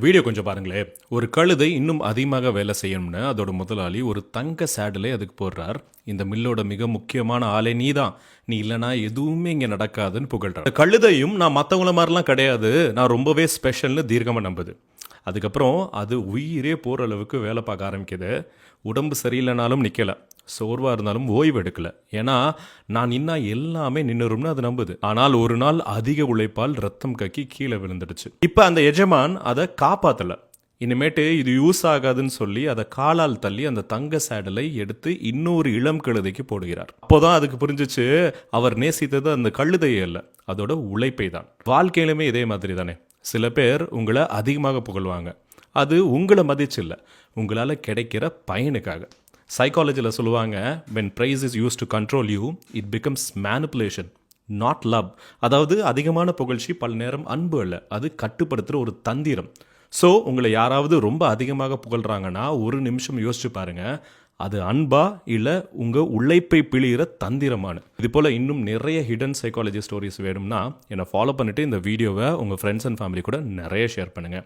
Video கொஞ்சம் பாருங்களேன். ஒரு கழுதை இன்னும் அதிகமாக வேலை செய்யணும்னு அதோட முதலாளி ஒரு தங்க சேடலை அதுக்கு போடுறார். இந்த மில்லோட மிக முக்கியமான ஆளே நீதான், நீ இல்லைனா எதுவுமே இங்கே நடக்காதுன்னு புகழ்றார். இந்த கழுதையும் நான் மற்றவங்கள மாதிரிலாம் கிடையாது, நான் ரொம்பவே ஸ்பெஷல்னு தீர்க்கமாக நம்புது. அதுக்கப்புறம் அது உயிரே போகிற அளவுக்கு வேலை பார்க்க ஆரம்பிக்குது. உடம்பு சரியில்லைனாலும் நிற்கலை, சோர்வாக இருந்தாலும் ஓய்வு எடுக்கல. ஏன்னா நான் இன்னும் எல்லாமே நின்றுரும்னு அது நம்புது. ஆனால் ஒரு நாள் அதிக உழைப்பால் ரத்தம் கக்கி கீழே விழுந்துடுச்சு. இப்போ அந்த எஜமான் அதை காப்பாற்றலை. இனிமேட்டு இது யூஸ் ஆகாதுன்னு சொல்லி அதை காலால் தள்ளி அந்த தங்க சேடலை எடுத்து இன்னொரு இளம் கழுதைக்கு போடுகிறார். அப்போதான் அதுக்கு புரிஞ்சிச்சு, அவர் நேசித்தது அந்த கழுதையே இல்லை, அதோட உழைப்பை தான். வாழ்க்கையிலுமே இதே மாதிரி தானே, சில பேர் உங்களை அதிகமாக புகழ்வாங்க, அது உங்களை மதிச்சு இல்லை, உங்களால் கிடைக்கிற பயனுக்காக. சைக்காலஜியில் சொல்லுவாங்க, when praise is used to control you, it becomes manipulation, not love. அதாவது அதிகமான புகழ்ச்சி பல நேரம் அன்பு அல்ல, அது கட்டுப்படுத்துகிற ஒரு தந்திரம். ஸோ உங்களை யாராவது ரொம்ப அதிகமாக புகழ்கிறாங்கன்னா ஒரு நிமிஷம் யோசிச்சு பாருங்க, அது அன்பா இல்லை உங்கள் உழைப்பை பிழிகிற தந்திரமான. இது போல் இன்னும் நிறைய ஹிடன் சைக்காலஜி ஸ்டோரிஸ் வேணும்னா என்னை ஃபாலோ பண்ணிவிட்டு இந்த வீடியோவை உங்கள் ஃப்ரெண்ட்ஸ் அண்ட் ஃபேமிலி கூட நிறைய ஷேர் பண்ணுங்கள்.